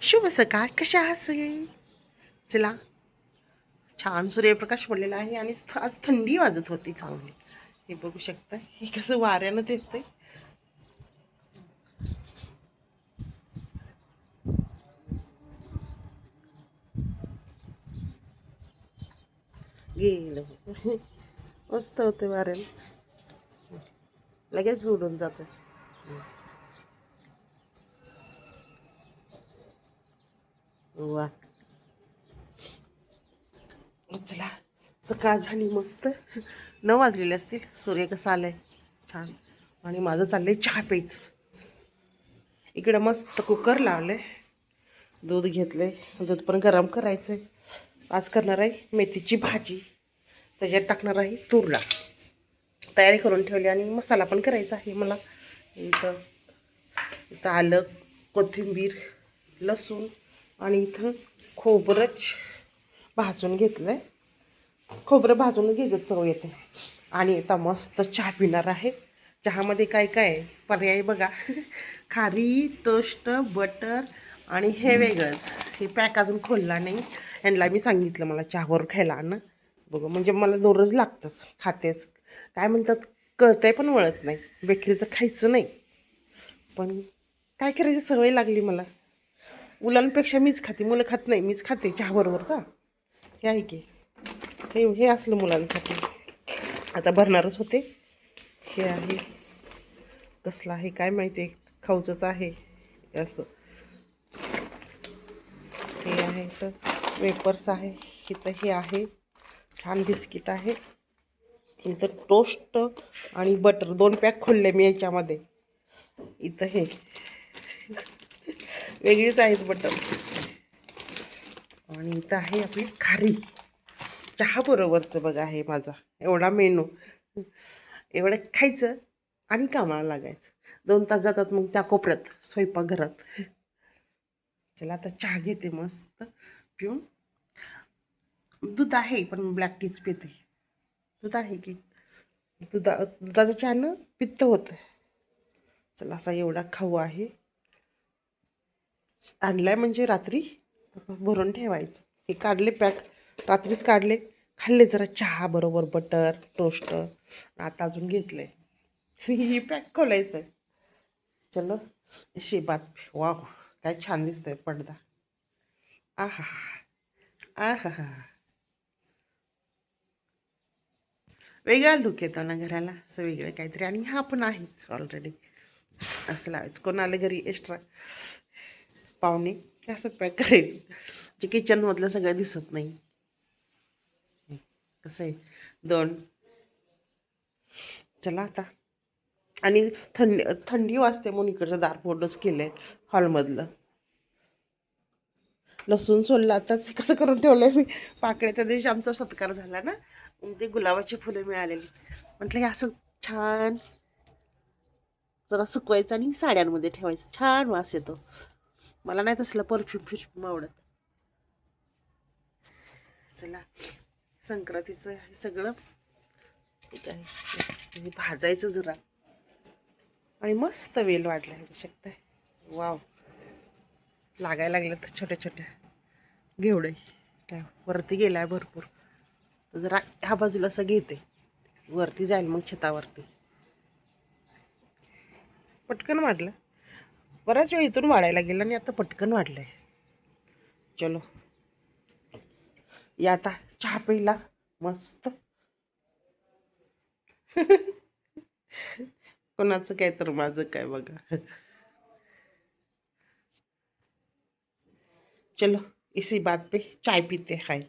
शुभ सकाळ, कशा आहात सगळे? चला, छान सूर्यप्रकाश पडलेला आहे आणि आज थंडी वाजत होती चांगली. हे बघू शकता, हे कसं वाऱ्यानं येतंय. गेलं मस्त होते वाऱ्यानं, लगेच उडून जातं. वा, चला, सकाळ झाली मस्त. 9 वाजलेले असतील. सूर्य कसा आलाय छान. आणि माझं चाललंय चहा प्यायचं. इकडं मस्त कुकर लावलंय, दूध घेतलंय, दूध पण गरम करायचंय. आज करणार आहे मेथीची भाजी, त्याच्यात टाकणार आहे तूर डाळ. तयारी करून ठेवली आणि मसाला पण करायचा आहे मला. इथं इथं आलं, कोथिंबीर, लसूण आणि इथं खोबरंच भाजून घेतलं आहे. खोबरं भाजून घ्यायचं, चव येते. आणि आता मस्त चहा पिणार आहे. चहामध्ये काय काय आहे पर्याय बघा. खारी, टोस्ट, बटर आणि हे वेगळंच. हे पॅक अजून खोलला नाही. यांना मी सांगितलं मला चहावर खायला आण बघ, म्हणजे मला दररोज लागतंच, खातेच. काय म्हणतात कळतंय पण वळत नाही. बेकरीचं खायचं नाही, पण काय करायची सवय लागली मला. मुलांपेक्षा मीच खाते, मुलं खात नाही, मीच खाते चहाबरोबरचा. हे आहे की हे हे असलं मुलांसाठी. आता भरणारच होते. हे आहे, कसलं आहे काय माहिती, खाऊचंच आहे असं. हे आहे तर वेपर्स आहे. इथं हे आहे छान बिस्किट आहे. इथं टोस्ट आणि बटर 2 पॅक खोलले मी याच्यामध्ये. इथं हे वेगळीच आहेत बटर. आणि इथं आहे आपली खारी. चहा बरोबरचं बघा आहे माझा एवढा मेनू. एवढं खायचं आणि कामाला लागायचं. 2 तास जातात मग त्या कोपऱ्यात स्वयंपाकघरात. चला आता चहा घेते मस्त पिऊन. दूध आहे पण ब्लॅक टीच पिते. दूध आहे की दुधाचं चहानं पित्त होतं. चला, असा एवढा खाऊ आहे. आणलाय म्हणजे रात्री भरून ठेवायचं. हे काढले पॅक, रात्रीच काढले, खाल्ले जरा चहा बरोबर बटर टोस्ट. आता अजून घेतलंय. ही पॅक खोलायचं. चलो, अशी बात. वा, काय छान दिसतंय पडदा. आहा आहा हा, वेगळा लुक येतो ना घराला, असं वेगळं काहीतरी. आणि हा पण आहेच ऑलरेडी. असं लावायचं. कोण आलं घरी एक्स्ट्रा पाहुणे की असं पॅक करायचं, जे किचनमधलं सगळं दिसत नाही. कसं आहे 2. चला आता. आणि थंडी थंडी वाजते म्हणून इकडचं दार फोडच केलं आहे हॉलमधलं. लसूण सोललं आताच कसं करून ठेवलं आहे मी. पाकळ्या त्या दिवशी आमचा सत्कार झाला ना, ते गुलाबाची फुलं मिळालेली. म्हटलं हे असं छान जरा सुकवायचं आणि साड्यांमध्ये ठेवायचं, छान वास येतो. मला नाही तसलं परफ्यूम आवडत. चला, संक्रांतीचं हे सगळं ठीक आहे. हे भाजायचं जरा आणि मस्त वेल वाढला आहे, बघू शकताय. वाव, लागायला लागलं तर छोट्या छोट्या घेवडे. काय वरती गेलाय भरपूर. तर जरा ह्या बाजूला असं घेते, वरती जाईल मग छतावरती. पटकन वाढलं. बराच वेळ इथून वाढायला गेलं आणि आता पटकन वाढलंय. चलो, या आता चहा प्यायला मस्त. कोणाचं काय तर माझं काय बघा. चलो, इसी बात पे चाय पीते हैं.